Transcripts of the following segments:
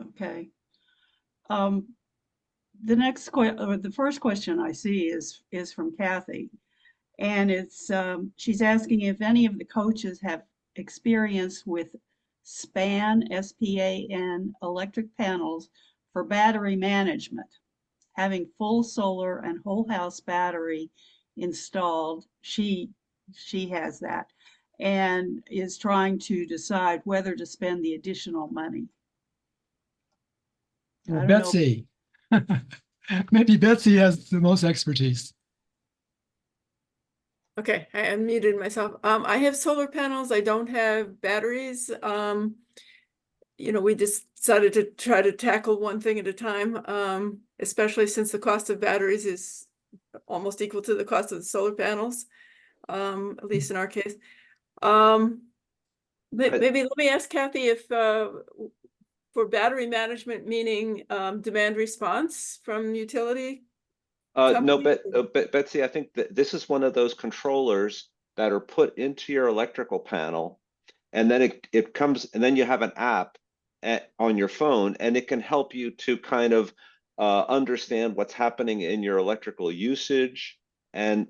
Okay. Um, the first question I see is from Kathy, and it's she's asking if any of the coaches have experience with SPAN electric panels for battery management. Having full solar and whole house battery installed, she has that and is trying to decide whether to spend the additional money. Well, I don't know. Betsy, maybe Betsy has the most expertise. Okay, I unmuted myself. I have solar panels. I don't have batteries. We decided to try to tackle one thing at a time, especially since the cost of batteries is almost equal to the cost of the solar panels, at least in our case. Maybe let me ask Kathy if for battery management, meaning demand response from utility No, companies? Betsy, I think that this is one of those controllers that are put into your electrical panel, and then it comes, and then you have an app on your phone, and it can help you to kind of understand what's happening in your electrical usage and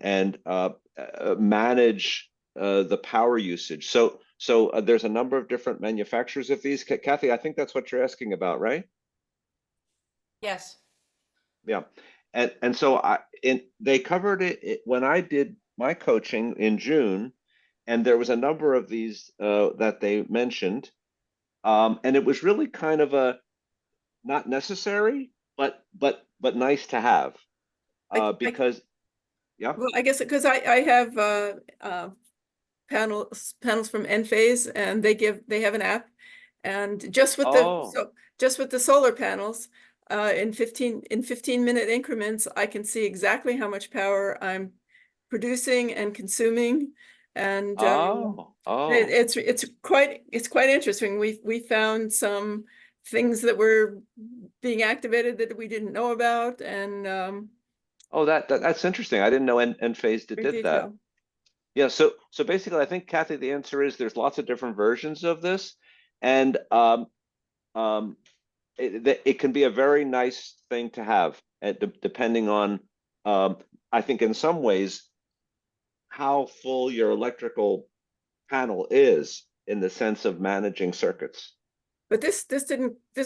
manage the power usage. So there's a number of different manufacturers of these. Kathy, I think that's what you're asking about, right? Yes. Yeah. And so they covered it when I did my coaching in June, and there was a number of these that they mentioned, and it was really kind of a not necessary, but nice to have, because yeah. Well, I guess because I have panels from Enphase, and they have an app, and just with the solar panels, in 15-minute increments, I can see exactly how much power I'm producing and consuming, and it's quite interesting. We found some things that were being activated that we didn't know about, and that's interesting. I didn't know Enphase did that. Yeah, so basically, I think, Kathy, the answer is there's lots of different versions of this, and it can be a very nice thing to have, depending on, I think, in some ways, how full your electrical panel is in the sense of managing circuits. But this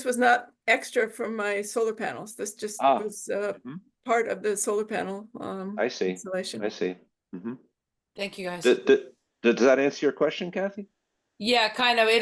was not extra from my solar panels. This just was part of the solar panel I see. installation. I see. Mm-hmm. Thank you, guys. Does that answer your question, Kathy? Yeah, kind of. It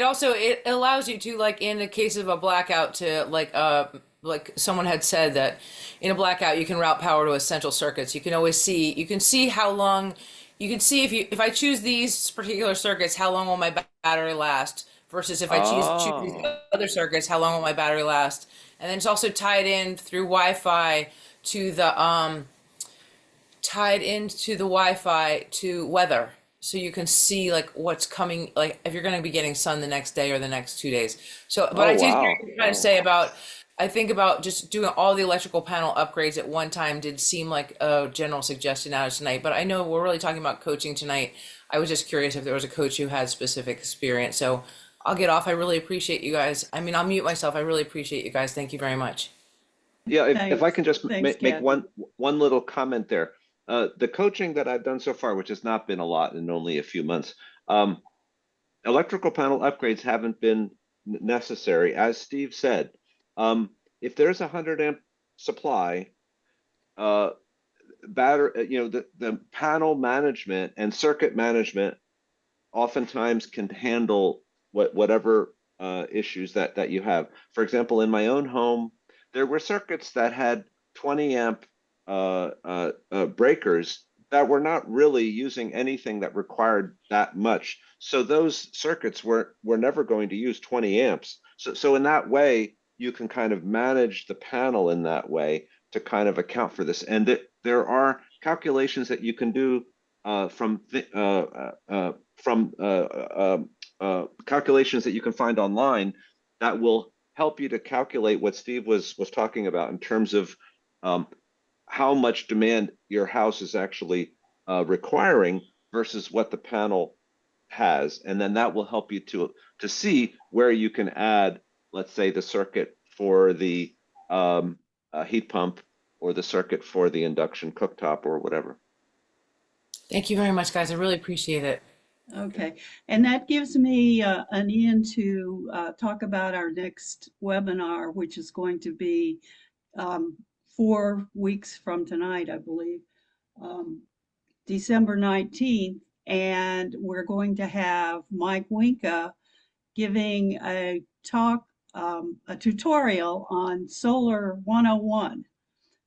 allows you to, like, in the case of a blackout, to like someone had said that in a blackout you can route power to essential circuits. You can see how long, you can see if I choose these particular circuits, how long will my battery last, versus if I choose these other circuits, how long will my battery last. And then it's also tied in through Wi-Fi to the Wi-Fi to weather. So you can see, like, what's coming, like if you're going to be getting sun the next day or the next 2 days. So, but I do kind of say about, I think about just doing all the electrical panel upgrades at one time did seem like a general suggestion out of tonight. But I know we're really talking about coaching tonight. I was just curious if there was a coach who had specific experience. So I'll get off. I really appreciate you guys. I mean, I'll mute myself. I really appreciate you guys. Thank you very much. Yeah, if I can just make one little comment there. The coaching that I've done so far, which has not been a lot in only a few months, electrical panel upgrades haven't been necessary. As Steve said, if there's a 100-amp supply, the panel management and circuit management oftentimes can handle whatever issues that you have. For example, in my own home, there were circuits that had 20-amp breakers that were not really using anything that required that much. So those circuits were never going to use 20 amps. So in that way, you can kind of manage the panel in that way to kind of account for this. And there are calculations that you can do from calculations that you can find online that will help you to calculate what Steve was talking about in terms of how much demand your house is actually requiring versus what the panel has. And then that will help you to see where you can add, let's say, the circuit for the heat pump or the circuit for the induction cooktop or whatever. Thank you very much, guys. I really appreciate it. Okay, and that gives me an in to talk about our next webinar, which is going to be 4 weeks from tonight, I believe, December 19th, and we're going to have Mike Winka giving a talk, a tutorial on Solar 101.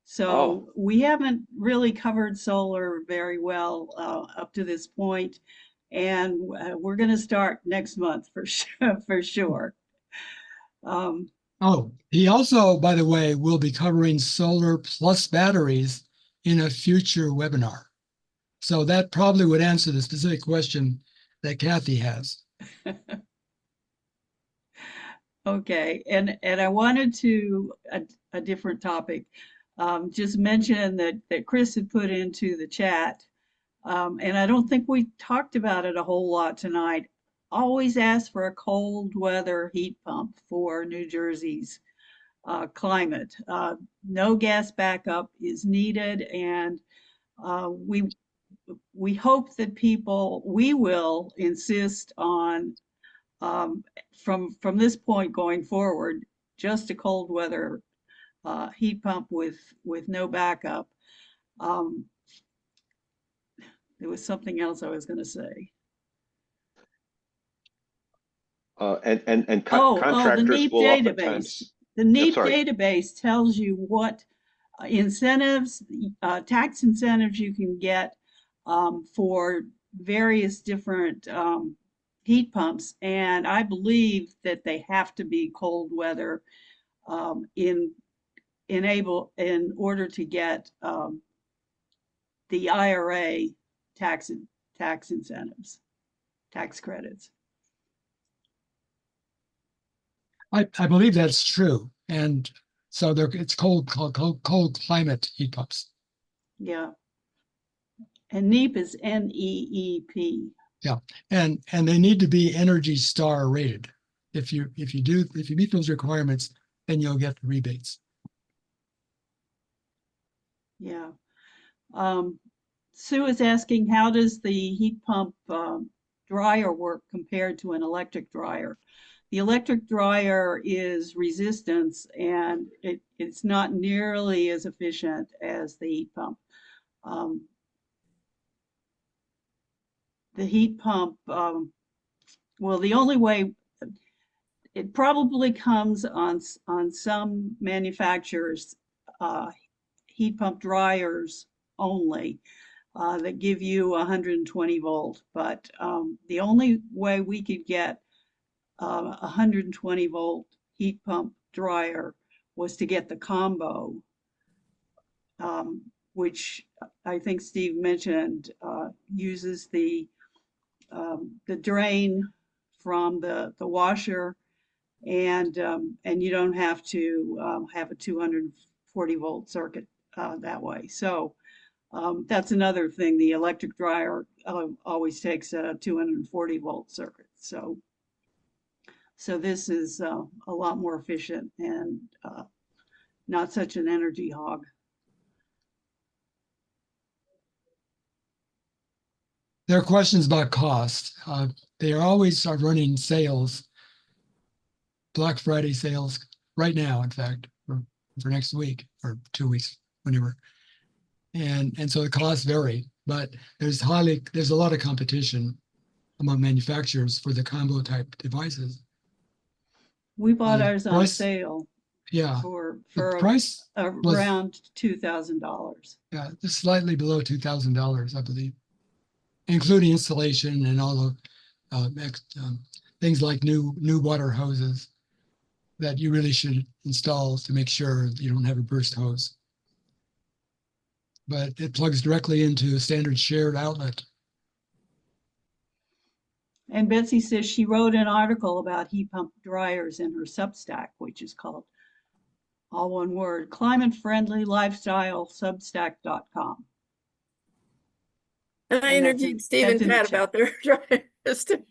So we haven't really covered solar very well up to this point, and we're going to start next month for sure. For sure. He also, by the way, will be covering solar plus batteries in a future webinar. So that probably would answer the specific question that Kathy has. Okay, and I wanted to a different topic. Just mention that Chris had put into the chat, and I don't think we talked about it a whole lot tonight. Always ask for a cold weather heat pump for New Jersey's climate. No gas backup is needed, and we hope that we will insist on, from this point going forward, just a cold weather heat pump with no backup. There was something else I was going to say. And the contractors NEAP will database. oftentimes. The NEAP sorry. database tells you what incentives, tax incentives you can get for various different heat pumps, and I believe that they have to be cold weather in order to get the IRA tax incentives, tax credits. I believe that's true, and so it's cold climate heat pumps. Yeah, and NEEP is NEEP. Yeah, and they need to be Energy Star rated. If you meet those requirements, then you'll get rebates. Yeah. Sue is asking, how does the heat pump dryer work compared to an electric dryer? The electric dryer is resistance, and it's not nearly as efficient as the heat pump. The heat pump, well, the only way, it probably comes on some manufacturers, heat pump dryers only, that give you 120 volt, but the only way we could get 120 volt heat pump dryer was to get the combo, which I think Steve mentioned, uses the drain from the washer, and you don't have to have a 240 volt circuit that way. So that's another thing. The electric dryer always takes a 240 volt circuit. So this is a lot more efficient and not such an energy hog. There are questions about cost. They always are running sales, Black Friday sales right now, in fact, for next week or 2 weeks, whenever. And so the costs vary, but there's a lot of competition among manufacturers for the combo type devices. We bought ours on sale. Yeah. For the price around $2,000. Yeah, just slightly below $2,000, I believe, including installation and all the things like new water hoses that you really should install to make sure you don't have a burst hose. But it plugs directly into a standard shared outlet. And Betsy says she wrote an article about heat pump dryers in her Substack, which is called, all one word, Climate Friendly Lifestyle Substack.com. And I interviewed Steve and Pat about their dryers too.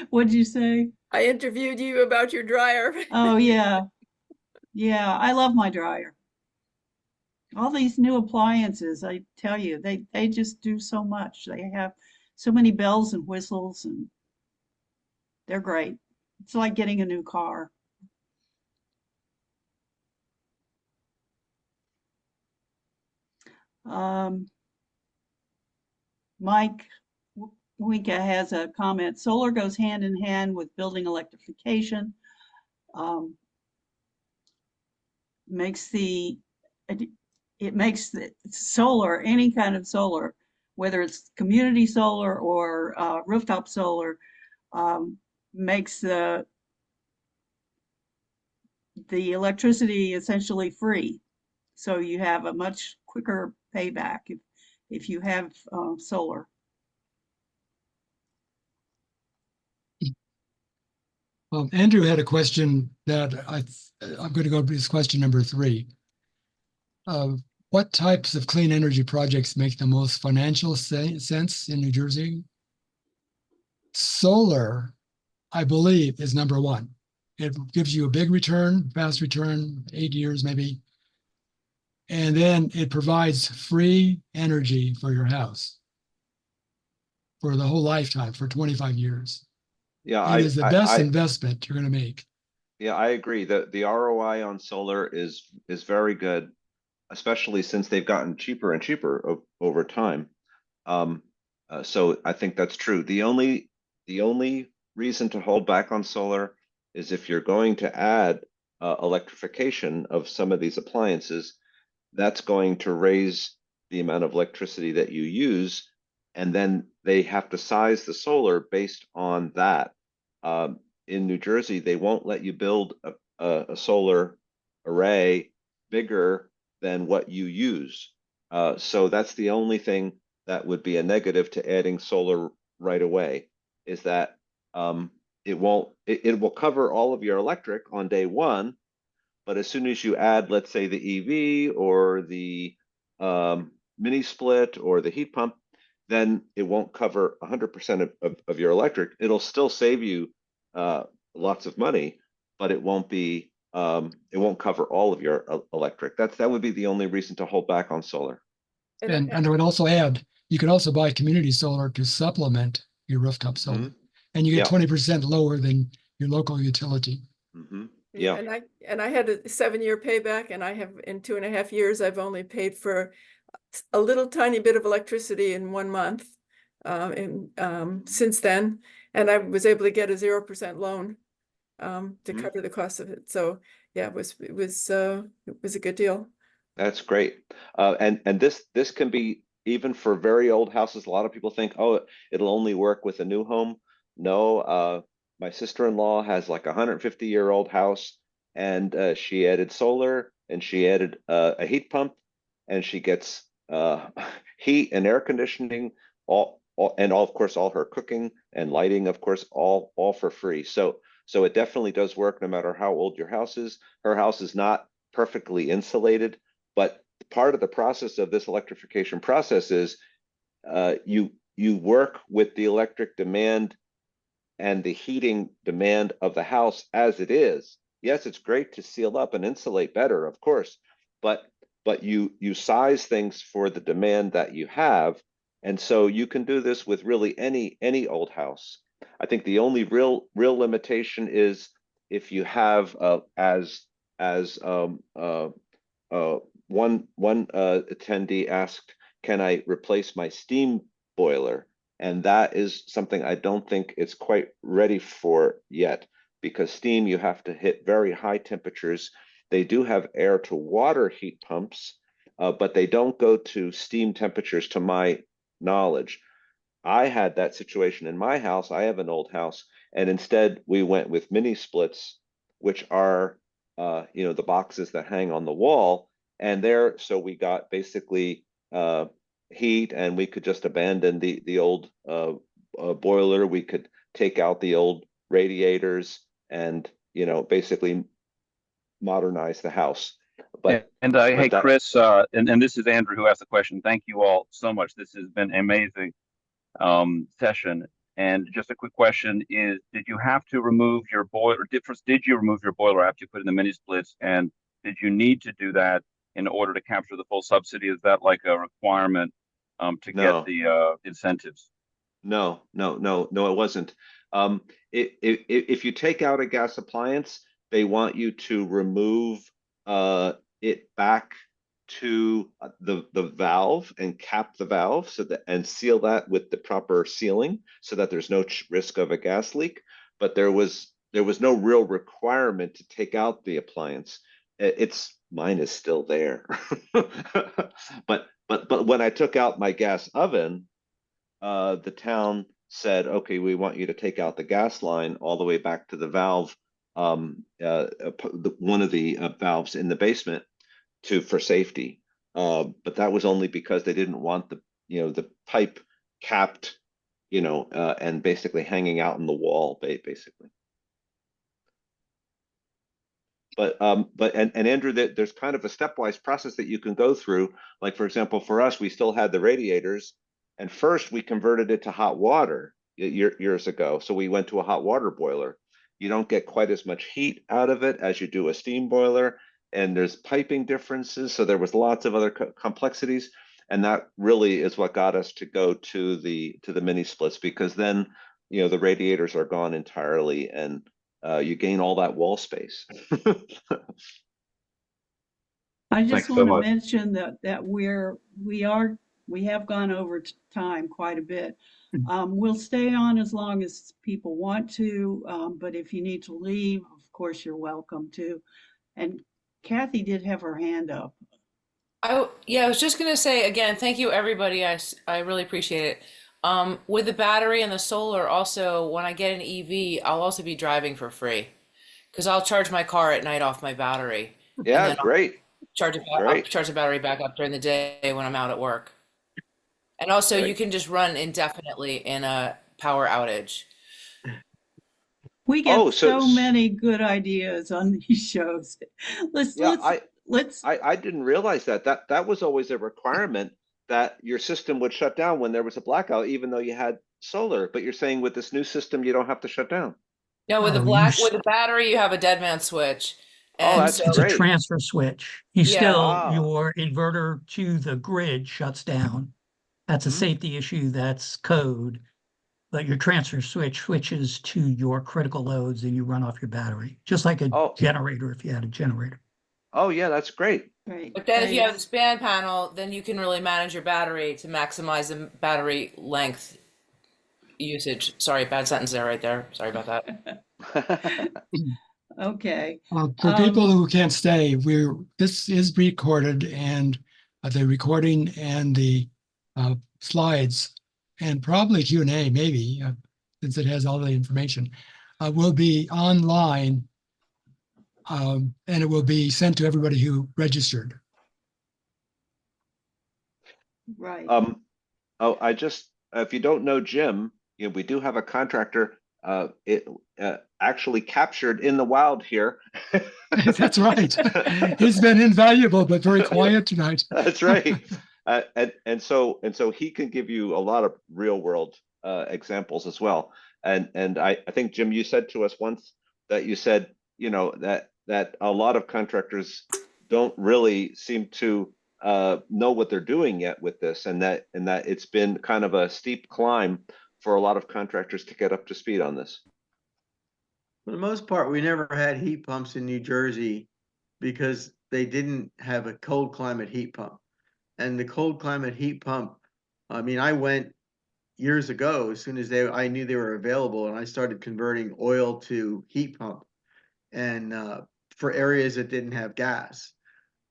What'd you say? I interviewed you about your dryer. Oh, yeah. Yeah, I love my dryer. All these new appliances, I tell you, they just do so much. They have so many bells and whistles, and they're great. It's like getting a new car. Um, Mike Winka has a comment. Solar goes hand in hand with building electrification. Um, makes the it makes the solar, any kind of solar, whether it's community solar or rooftop solar, um, makes the electricity essentially free. So you have a much quicker payback if you have solar. Andrew had a question that I'm going to go to his question number 3. What types of clean energy projects make the most financial sense in New Jersey? Solar, I believe, is number 1. It gives you a big return, fast return, 8 years maybe. And then it provides free energy for your house for the whole lifetime, for 25 years. Yeah, It is the best investment you're going to make. Yeah, I agree. The ROI on solar is very good, especially since they've gotten cheaper and cheaper over time. So I think that's true. The only reason to hold back on solar is if you're going to add electrification of some of these appliances, that's going to raise the amount of electricity that you use, and then they have to size the solar based on that. In New Jersey, they won't let you build a solar array bigger than what you use. So that's the only thing that would be a negative to adding solar right away, is that it will cover all of your electric on day one, but as soon as you add, let's say, the EV or the mini split or the heat pump, then it won't cover 100% of your electric. It'll still save you lots of money, but it won't cover all of your electric. That would be the only reason to hold back on solar. And I would also add, you can also buy community solar to supplement your rooftop solar. Mm-hmm. And you get 20% lower than your local utility. Mm-hmm. Yeah. And I had a 7-year payback, and I have, in 2.5 years, I've only paid for a little tiny bit of electricity in 1 month since then, and I was able to get a 0% loan to cover the cost of it. So yeah, it was a good deal. That's great. And this can be even for very old houses. A lot of people think, oh, it'll only work with a new home. No, my sister-in-law has like a 150-year-old house, and she added solar, and she added a heat pump, and she gets heat and air conditioning, and of course all her cooking and lighting, of course, all for free. So it definitely does work no matter how old your house is. Her house is not perfectly insulated, but part of the process of this electrification process is you work with the electric demand and the heating demand of the house as it is. Yes, it's great to seal up and insulate better, of course, but you size things for the demand that you have, and so you can do this with really any old house. I think the only real limitation is if you have one attendee asked, can I replace my steam boiler? And that is something I don't think it's quite ready for yet, because steam, you have to hit very high temperatures. They do have air to water heat pumps, but they don't go to steam temperatures to my knowledge. I had that situation in my house. I have an old house, and instead we went with mini splits, which are the boxes that hang on the wall, and so we got basically heat, and we could just abandon the old boiler. We could take out the old radiators and basically modernize the house. But hey, Chris, and this is Andrew who asked the question. Thank you all so much. This has been an amazing session. And just a quick question is, did you have to remove your boiler? Did you remove your boiler after you put in the mini splits? And did you need to do that in order to capture the full subsidy? Is that like a requirement to No. get the incentives? No, it wasn't. If you take out a gas appliance, they want you to remove it back to the valve and cap the valve so that and seal that with the proper sealing so that there's no risk of a gas leak. But there was no real requirement to take out the appliance. Mine is still there. But when I took out my gas oven, the town said, okay, we want you to take out the gas line all the way back to the valve, one of the valves in the basement for safety. But that was only because they didn't want the pipe capped, and basically hanging out in the wall, basically. But Andrew, there's kind of a stepwise process that you can go through. Like, for example, for us, we still had the radiators. And first, we converted it to hot water years ago. So we went to a hot water boiler. You don't get quite as much heat out of it as you do a steam boiler. And there's piping differences. So there was lots of other complexities. And that really is what got us to go to the mini splits, because then, the radiators are gone entirely and you gain all that wall space. I just Thanks so want to much. mention that we have gone over time quite a bit. We'll stay on as long as people want to, but if you need to leave, of course, you're welcome to. And Kathy did have her hand up. I was just gonna say again, thank you everybody. I really appreciate it. With the battery and the solar, also when I get an EV, I'll also be driving for free because I'll charge my car at night off my battery. Yeah, and then great. I'll charge the battery back up during the day when I'm out at work. And also, you can just run indefinitely in a power outage. We get so many good ideas on these shows. I didn't realize that was always a requirement that your system would shut down when there was a blackout, even though you had solar. But you're saying with this new system, you don't have to shut down. No, with the battery, you have a dead man switch. And that's It's great. a transfer switch. Your inverter to the grid shuts down. That's a safety issue. That's code. But your transfer switch switches to your critical loads and you run off your battery, just like a generator if you had a generator. Oh, yeah, that's great. But then if you have the span panel, then you can really manage your battery to maximize the battery length usage. Sorry, bad sentence there right there. Sorry about that. Okay. For people who can't stay, this is recorded, and the recording and the slides and probably Q&A, maybe, since it has all the information, will be online, and it will be sent to everybody who registered. Right. If you don't know Jim, we do have a contractor actually captured in the wild here. That's right. He's been invaluable, but very quiet tonight. That's right. And so he can give you a lot of real world examples as well. And I think, Jim, you said to us once that you said, that a lot of contractors don't really seem to know what they're doing yet with this, and that it's been kind of a steep climb for a lot of contractors to get up to speed on this. For the most part, we never had heat pumps in New Jersey because they didn't have a cold climate heat pump. And the cold climate heat pump, I went years ago as soon as I knew they were available, and I started converting oil to heat pump, and for areas that didn't have gas.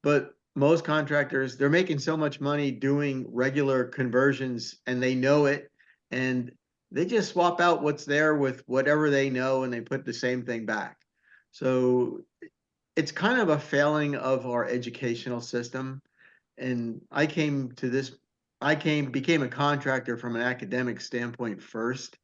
But most contractors, they're making so much money doing regular conversions, and they know it, and they just swap out what's there with whatever they know, and they put the same thing back. So it's kind of a failing of our educational system. And I became a contractor from an academic standpoint first,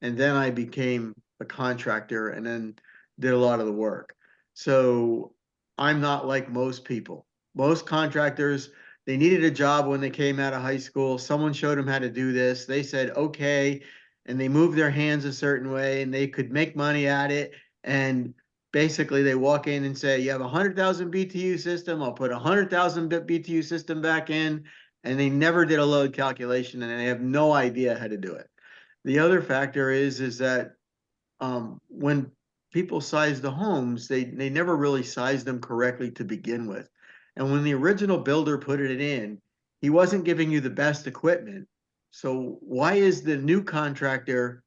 and then I became a contractor and then did a lot of the work. So I'm not like most people. Most contractors, they needed a job when they came out of high school. Someone showed them how to do this. They said, okay. and they move their hands a certain way and they could make money at it. And basically they walk in and say, you have 100,000 BTU system, I'll put 100,000 BTU system back in. And they never did a load calculation and they have no idea how to do it. The other factor is that when people size the homes, they never really sized them correctly to begin with. And when the original builder put it in, he wasn't giving you the best equipment. So why is the new contractor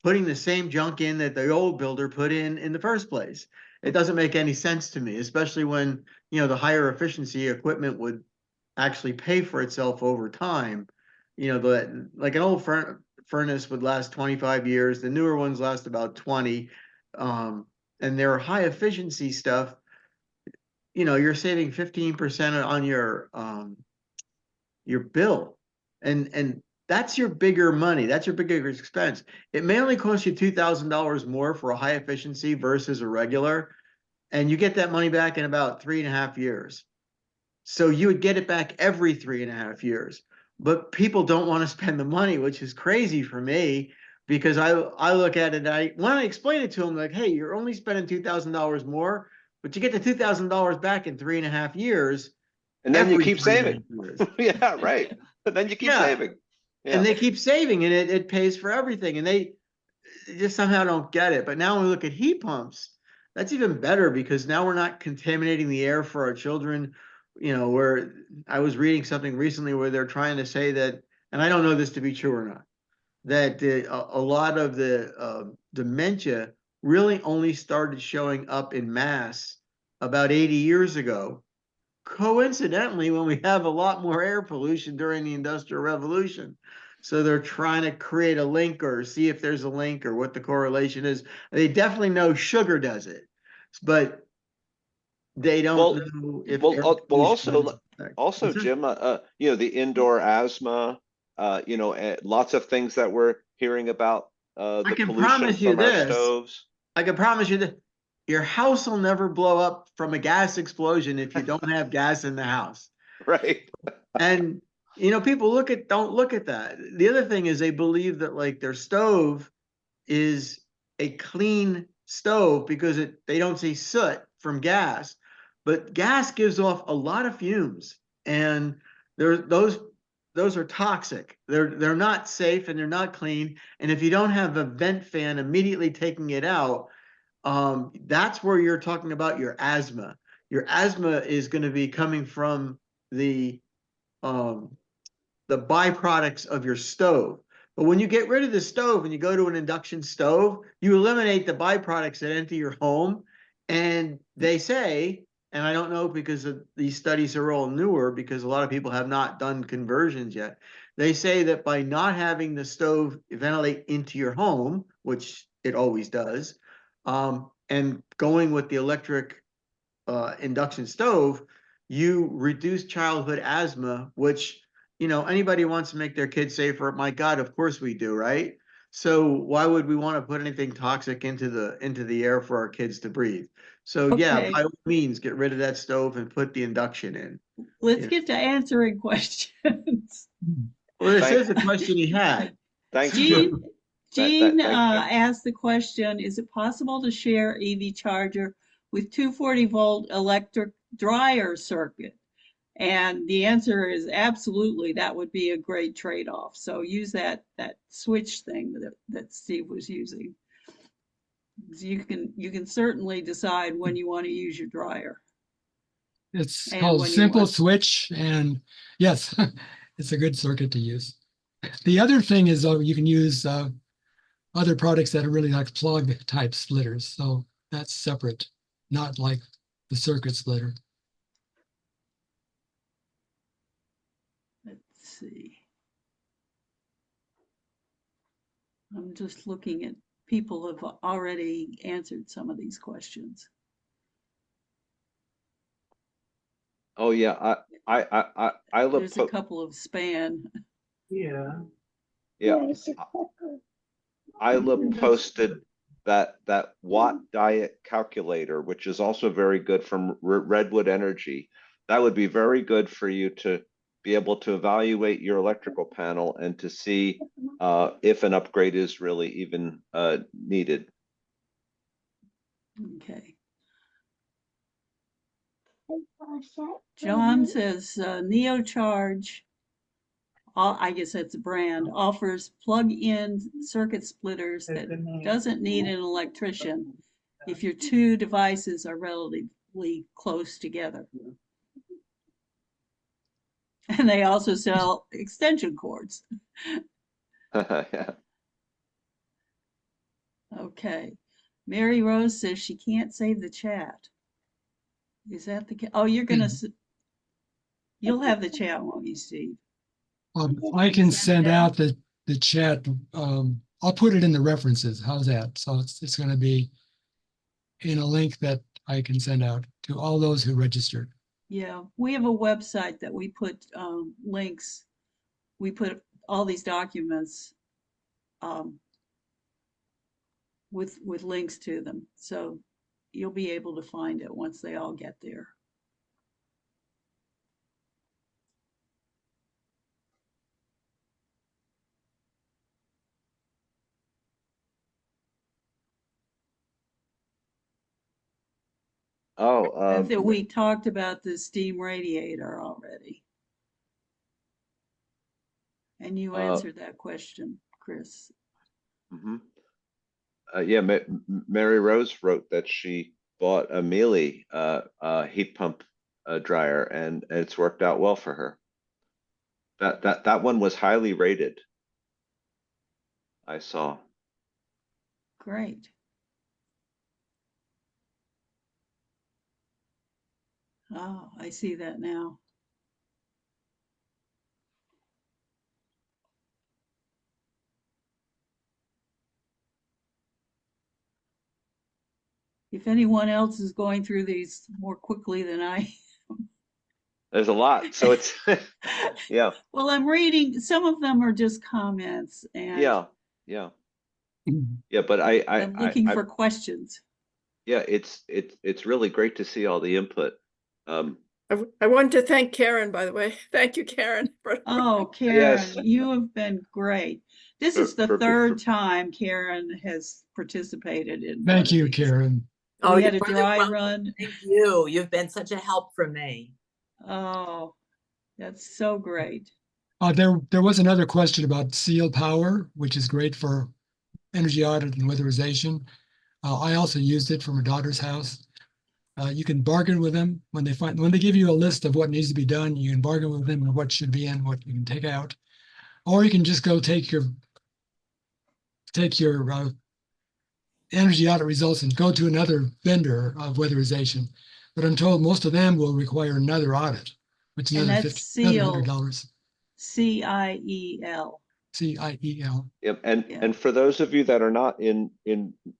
putting the same junk in that the old builder put in the first place? It doesn't make any sense to me, especially when, you know, the higher efficiency equipment would actually pay for itself over time. You know, like an old furnace would last 25 years. The newer ones last about 20. And their high efficiency stuff, you know, you're saving 15% on your bill. And that's your bigger money. That's your bigger expense. It may only cost you $2,000 more for a high efficiency versus a regular. And you get that money back in about 3.5 years. So you would get it back every 3.5 years. But people don't want to spend the money, which is crazy for me, because I look at it, when I explain it to them, like, hey, you're only spending $2,000 more, but you get the $2,000 back in 3.5 years. And then you keep saving. Yeah, right. But then you keep saving. Yeah. And they keep saving, and it pays for everything. And they just somehow don't get it. But now when we look at heat pumps, that's even better, because now we're not contaminating the air for our children. You know, where I was reading something recently where they're trying to say that, and I don't know this to be true or not, that a lot of the dementia really only started showing up in mass about 80 years ago. Coincidentally, when we have a lot more air pollution during the Industrial Revolution. So they're trying to create a link or see if there's a link or what the correlation is. They definitely know sugar does it, but they don't know if also Jim, you know, the indoor asthma, you know, lots of things that we're hearing about, the pollution from our stoves. I can promise you that your house will never blow up from a gas explosion if you don't have gas in the house. Right. And you know, people don't look at that. The other thing is they believe that like their stove is a clean stove because they don't see soot from gas. But gas gives off a lot of fumes, and those are toxic. They're not safe and they're not clean. And if you don't have a vent fan immediately taking it out, that's where you're talking about your asthma. Your asthma is going to be coming from the byproducts of your stove. But when you get rid of the stove and you go to an induction stove, you eliminate the byproducts that enter your home. And they say, and I don't know because these studies are all newer because a lot of people have not done conversions yet. They say that by not having the stove ventilate into your home, which it always does, and going with the electric induction stove, you reduce childhood asthma, which, you know, anybody wants to make their kids safer. My God, of course we do, right? So why would we want to put anything toxic into the air for our kids to breathe? So yeah, by all means, get rid of that stove and put the induction in. Let's get to answering questions. Well, this is a question he had. Thanks, Gene asked the question, is it possible to share EV charger with 240-volt electric dryer circuit? And the answer is absolutely, that would be a great trade-off. So use that switch thing that Steve was using. You can certainly decide when you want to use your dryer. It's called Simple Switch, and yes, it's a good circuit to use. The other thing is you can use other products that are really like plug type splitters. So that's separate, not like the circuit splitter. Let's see. I'm just looking at people have already answered some of these questions. Oh yeah, I look. There's a couple of span. Yeah. Yeah. Isla posted that watt diet calculator, which is also very good from Redwood Energy. That would be very good for you to be able to evaluate your electrical panel and to see if an upgrade is really even needed. Okay. John says NeoCharge, I guess that's a brand, offers plug-in circuit splitters that doesn't need an electrician if your two devices are relatively close together. And they also sell extension cords. Yeah. Okay. Mary Rose says she can't save the chat. Is that the, oh, you're gonna, you'll have the chat, won't you, Steve? I can send out the chat. I'll put it in the references. How's that? So it's going to be in a link that I can send out to all those who registered. Yeah, we have a website that we put links. We put all these documents with links to them. So you'll be able to find it once they all get there. Oh, And that we talked about the steam radiator already. And you answered that question, Chris. mm-hmm. Yeah, Mary Rose wrote that she bought a Miele heat pump dryer, and it's worked out well for her. That one was highly rated, I saw. Great. Oh, I see that now. If anyone else is going through these more quickly than I There's a lot, so it's yeah. Well, I'm reading, some of them are just comments and Yeah, but I'm looking for questions. Yeah, it's really great to see all the input. I wanted to thank Karen, by the way. Thank you, Karen. Oh, Karen, Yes. you have been great. This is the third time Karen has participated in. Thank you, Karen. We had a dry run. Thank you. You've been such a help for me. Oh, that's so great. There was another question about seal power, which is great for energy audit and weatherization. I also used it for my daughter's house. You can bargain with them when they give you a list of what needs to be done. You can bargain with them on what should be in, what you can take out, or you can just go take your energy audit results and go to another vendor of weatherization. But I'm told most of them will require another audit, which is another $100. CIEL. CIEL. Yep, and for those of you that are not in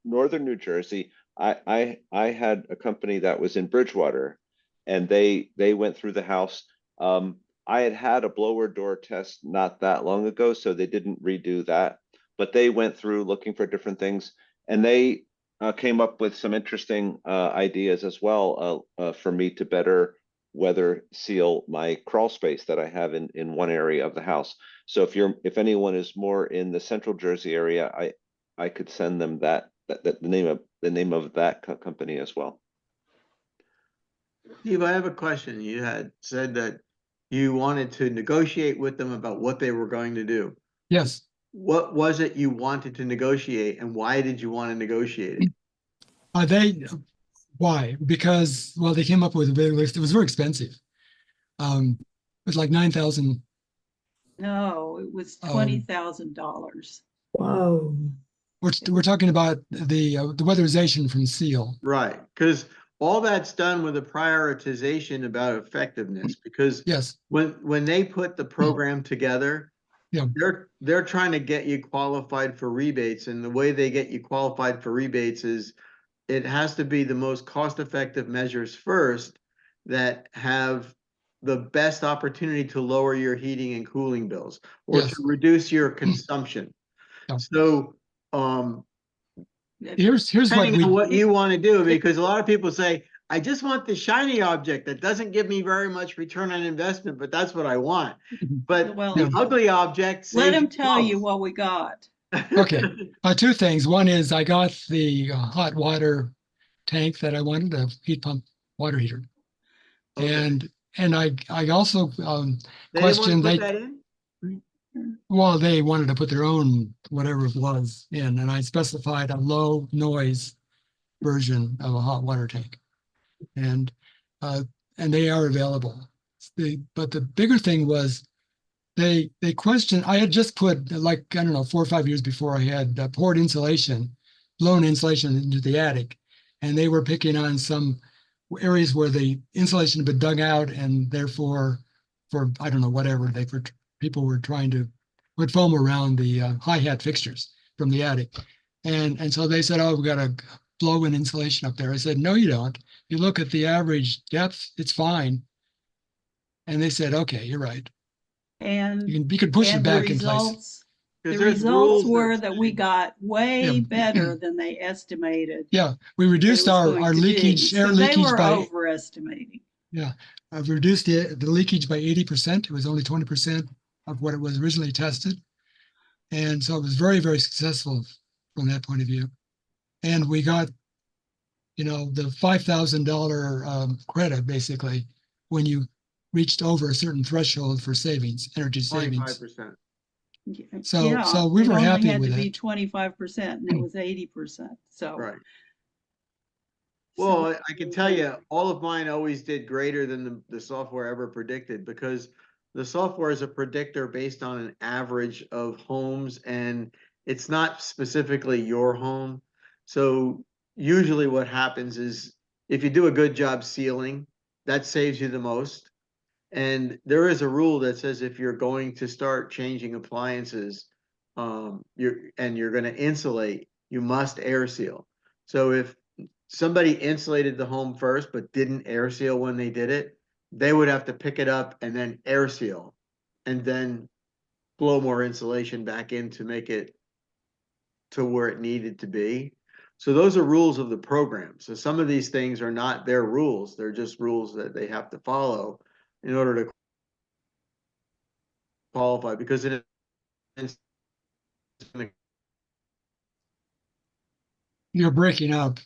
northern New Jersey, I had a company that was in Bridgewater, and they went through the house. I had a blower door test not that long ago, so they didn't redo that, but they went through looking for different things, and they came up with some interesting ideas as well for me to better weather seal my crawl space that I have in one area of the house. So if anyone is more in the central Jersey area, I could send them the name of that company as well. Steve, I have a question. You had said that you wanted to negotiate with them about what they were going to do. Yes. What was it you wanted to negotiate, and why did you want to negotiate it? Why? Because, well, they came up with a big list. It was very expensive. It was like $9,000. No, it was $20,000. Whoa. We're talking about the weatherization from seal. Right, because all that's done with a prioritization about effectiveness. Because yes, when they put the program together, they're trying to get you qualified for rebates, and the way they get you qualified for rebates is it has to be the most cost-effective measures first that have the best opportunity to lower your heating and cooling bills or to reduce your consumption. So here's depending on what you want to do, because a lot of people say, I just want the shiny object that doesn't give me very much return on investment, but that's what I want. But Well, the ugly object let saves him tell you both. what we got. Okay. Two things. One is I got the hot water tank that I wanted, a heat pump water heater. Okay. And I also They didn't want to questioned put that in? well, they wanted to put their own whatever it was in, and I specified a low noise version of a hot water tank. And they are available. But the bigger thing was they questioned, I had just put, like, I don't know, 4 or 5 years before, I had poured insulation, blown insulation into the attic, and they were picking on some areas where the insulation had been dug out, and therefore, for I don't know, whatever, people were trying to put foam around the hi-hat fixtures from the attic. And so they said, oh, we got to blow in insulation up there. I said, no, you don't. You look at the average depth, it's fine. And they said, okay, you're right. And You can push it back in place. The results were that we say- got way Yeah. better than they estimated. Yeah, we reduced our leakage, air So leakage they were by overestimating. Yeah, I've reduced the leakage by 80%. It was only 20% of what it was originally tested. And so it was very, very successful from that point of view. And we got, the $5,000 credit basically when you reached over a certain threshold for savings, energy savings. 25%. So we were happy with it. It only had to be it. 25% and it was 80%. So Right. so Well, I can tell you, all of mine always did greater than the software ever predicted, because the software is a predictor based on an average of homes, and it's not specifically your home. So usually what happens is if you do a good job sealing, that saves you the most. And there is a rule that says if you're going to start changing appliances, you're going to insulate, you must air seal. So if somebody insulated the home first but didn't air seal when they did it, they would have to pick it up and then air seal and then blow more insulation back in to make it to where it needed to be. So those are rules of the program. So some of these things are not their rules, they're just rules that they have to follow in order to qualify, because You're breaking up.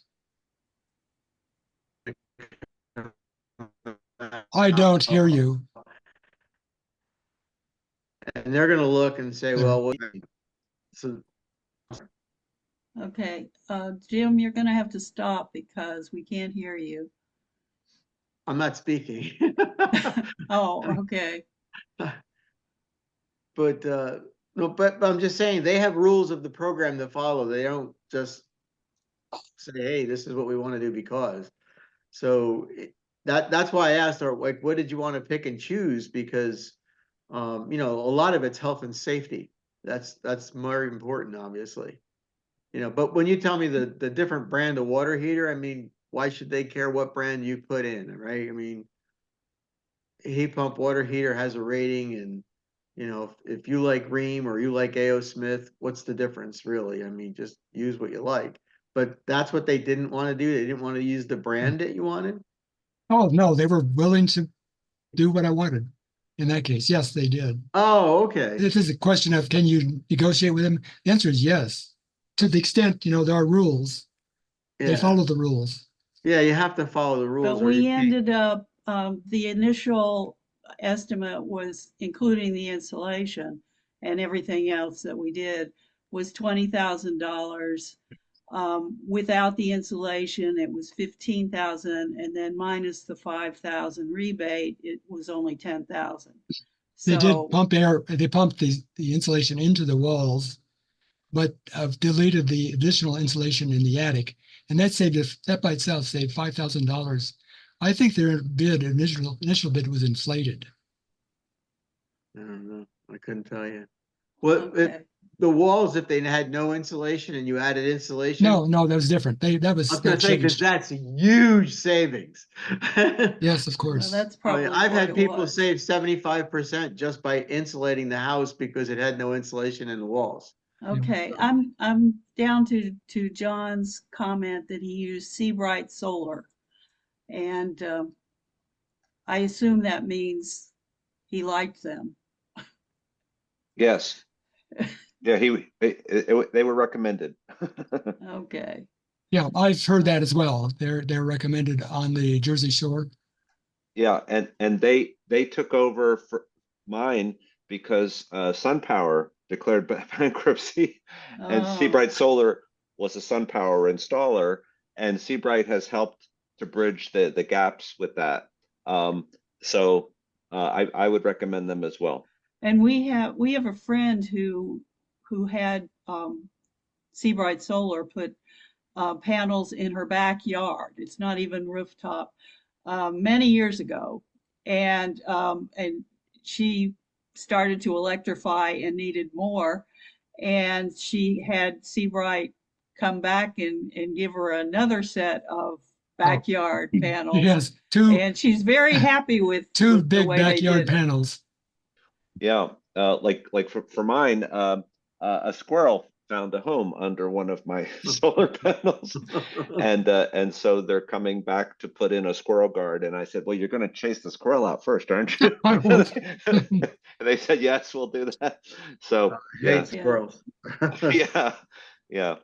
I don't hear you. And they're going to look and say, well, so okay, Jim, you're going to have to stop because we can't hear you. I'm not speaking. Oh, okay. But no, but I'm just saying they have rules of the program to follow. They don't just say, hey, this is what we want to do because. So that's why I asked her, like, what did you want to pick and choose? Because a lot of it's health and safety. That's more important, obviously. But when you tell me the different brand of water heater, I mean, why should they care what brand you put in, right? I mean, heat pump water heater has a rating, and if you like Ream or you like A.O. Smith, what's the difference, really? I mean, just use what you like. But that's what they didn't want to do. They didn't want to use the brand that you wanted. Oh, no, they were willing to do what I wanted. In that case, yes, they did. Oh, okay. This is a question of, can you negotiate with them? The answer is yes. To the extent, there are rules. They follow the rules. Yeah, you have to follow the rules. But we ended up, the initial estimate was, including the insulation and everything else that we did, was $20,000. Without the insulation, it was 15,000, and then minus the 5,000 rebate, it was only 10,000. They did pump air. They pumped the insulation into the walls, but deleted the additional insulation in the attic, and that by itself saved $5,000. I think their initial bid was inflated. I don't know. I couldn't tell you. Well, Okay. the walls, if they had no insulation and you added insulation. No, that was different. I was going to say, because that's huge savings. Yes, of course. Well, that's probably I've what had it people was. save 75% just by insulating the house because it had no insulation in the walls. Okay, I'm down to John's comment that he used Seabright Solar. And I assume that means he liked them. Yes. Yeah, they were recommended. Okay. Yeah, I've heard that as well. They're recommended on the Jersey Shore. Yeah, and they took over for mine because SunPower declared bankruptcy, and Oh, Seabright Solar was a SunPower installer, and Seabright has helped to bridge the gaps with that. So I would recommend them as well. and we have a friend who had Seabright Solar put panels in her backyard. It's not even rooftop. Many years ago, and she started to electrify and needed more, and she had Seabright come back and give her another set of backyard panels. Yes, and she's very happy with two the big way they backyard did it. panels. Yeah, like for mine, a squirrel found a home under one of my solar panels, and so they're coming back to put in a squirrel guard. And I said, "Well, you're going to chase the squirrel out first, aren't you?" I won't. And they said, "Yes, we'll do that." So I yeah, hate squirrels. yeah.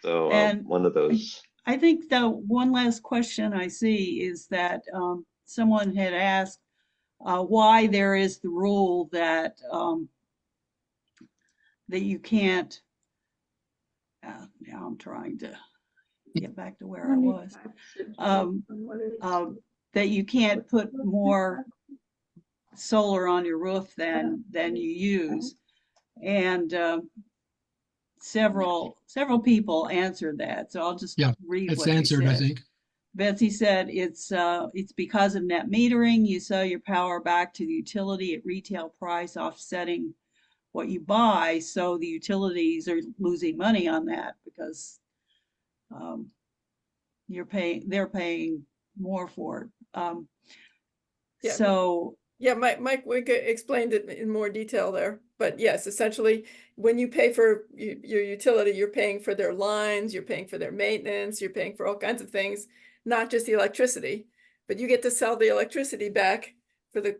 So And one of those. I think the one last question I see is that someone had asked why there is the rule that that you can't. Now I'm trying to get back to where I was. Um, that you can't put more solar on your roof than you use, and several people answered that. So I'll just read It's what they answered, I said. think. Betsy said it's because of net metering. You sell your power back to the utility at retail price, offsetting what you buy. So the utilities are losing money on that because they're paying more for it. Yeah. So Yeah, Mike Winka explained it in more detail there. But yes, essentially, when you pay for your utility, you're paying for their lines, you're paying for their maintenance, you're paying for all kinds of things, not just the electricity. But you get to sell the electricity back for the,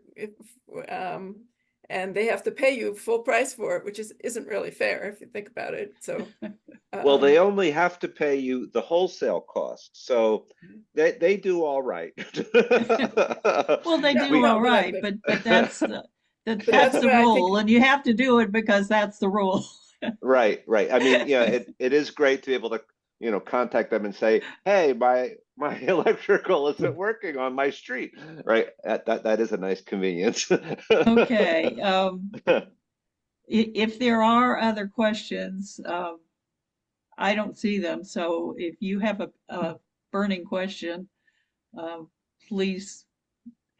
and they have to pay you full price for it, which isn't really fair if you think about it. So, Well, they only have to pay you the wholesale cost, so they do all right. well, they Yeah, do no, all right, but that's the that's the why I think- rule, and you have to do it because that's the rule. Right. I mean, yeah, it is great to be able to, contact them and say, "Hey, my electrical isn't working on my street." Right. That is a nice convenience. Okay. If there are other questions, I don't see them. So if you have a burning question, please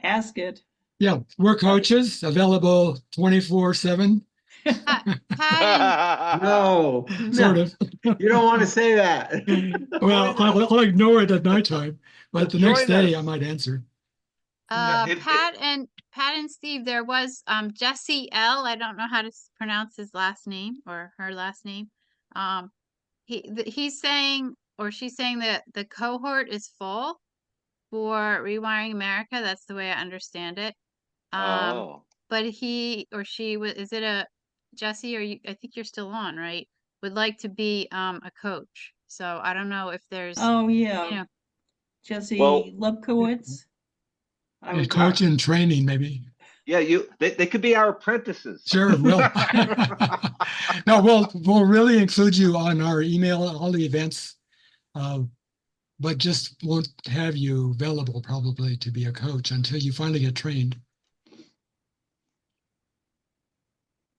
ask it. Yeah, we're coaches available 24/7. No, Sort of. you don't want to say that. Well, I'll ignore it at nighttime, but the next Join day I us. might answer. Pat and Steve, there was Jesse L. I don't know how to pronounce his last name or her last name. He's saying or she's saying that the cohort is full for Rewiring America. That's the way I understand it. But he or she was, is it a Jesse, or you, I think you're still on, right? Would like to be a coach. So I don't know if there's Jesse Well, Lubkowitz. Coach and training, maybe. Yeah, they could be our apprentices. Sure, will. No, we'll really include you on our email, all the events, but just won't have you available probably to be a coach until you finally get trained.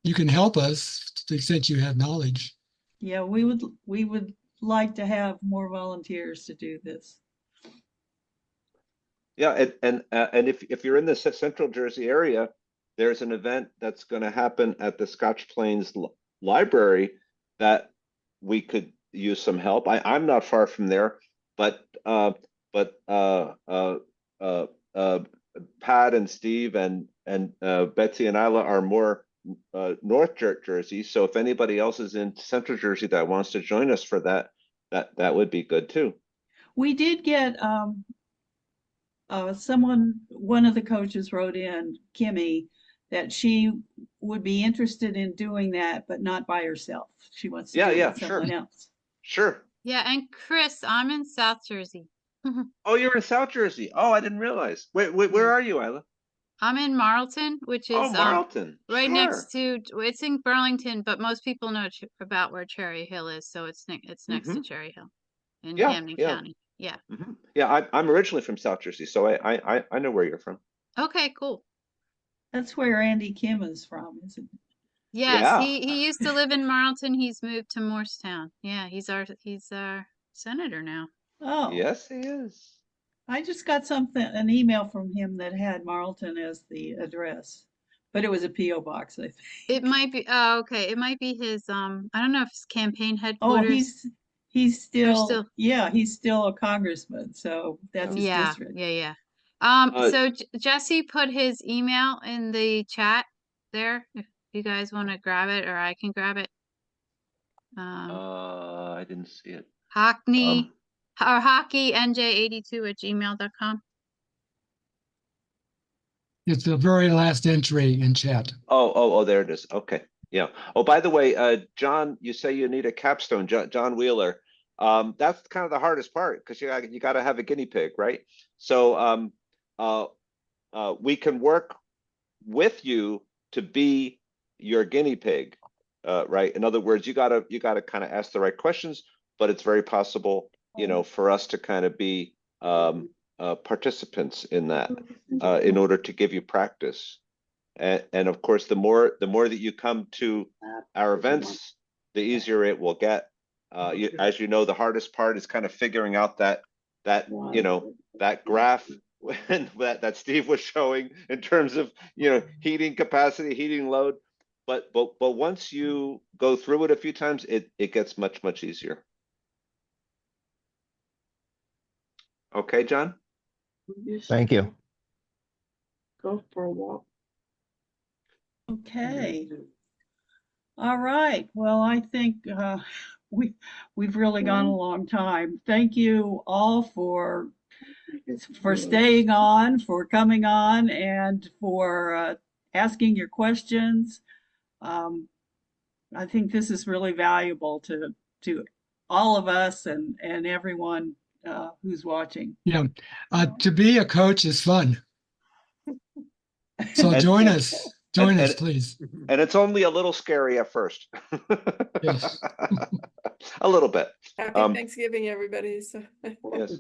You can help us to the extent you have knowledge. Yeah, we would like to have more volunteers to do this. Yeah, and if you're in the Central Jersey area, there's an event that's going to happen at the Scotch Plains Library that we could use some help. I'm not far from there, but Pat and Steve and Betsy and Isla are more North Jersey. So if anybody else is in Central Jersey that wants to join us for that would be good too. We did get one of the coaches wrote in, Kimmy, that she would be interested in doing that, but not by herself. She wants to do it with someone else. Sure. Yeah, and Chris, I'm in South Jersey. Oh, you're in South Jersey. Oh, I didn't realize. Wait, where are you, Isla? I'm in Marlton, which Oh, is Marlton. right Sure. next to, it's in Burlington, but most people know about where Cherry Hill is, so it's next to Cherry Hill in Camden County. Yeah. Yeah, I'm originally from South Jersey, so I know where you're from. Okay, cool. That's where Andy Kim is from, isn't it? Yes, Yeah. he used to live in Marlton. He's moved to Morristown. Yeah, he's our senator now. Oh. Yes, he is. I just got an email from him that had Marlton as the address, but it was a P.O. box, I think. It might be, oh, okay. It might be his, I don't know if his campaign Oh, headquarters. he's still- yeah, he's still a congressman, so that's his district. Yeah. So Jesse put his email in the chat there, if you guys want to grab it, or I can grab it. I didn't see it. hockeynj82@gmail.com. It's the very last entry in chat. Oh, there it is. Okay. Yeah. Oh, by the way, John, you say you need a capstone, John Wheeler. That's kind of the hardest part because you got to have a guinea pig, right? So we can work with you to be your guinea pig, right? In other words, you gotta kind of ask the right questions, but it's very possible, for us to kind of be participants in that, in order to give you practice. And of course, the more that you come to our events, the easier it will get. As you know, the hardest part is kind of figuring out that graph that Steve was showing in terms of heating capacity, heating load. But once you go through it a few times, it gets much easier. Okay, John? Thank you. Go for a walk. Okay. All right. Well, I think we've really gone a long time. Thank you all for staying on, for coming on, and for asking your questions. I think this is really valuable to all of us and everyone who's watching. Yeah, to be a coach is fun. So join us, please. And it's only a little scary at first. Yes. A little bit. Happy Thanksgiving, everybody. So. Yes.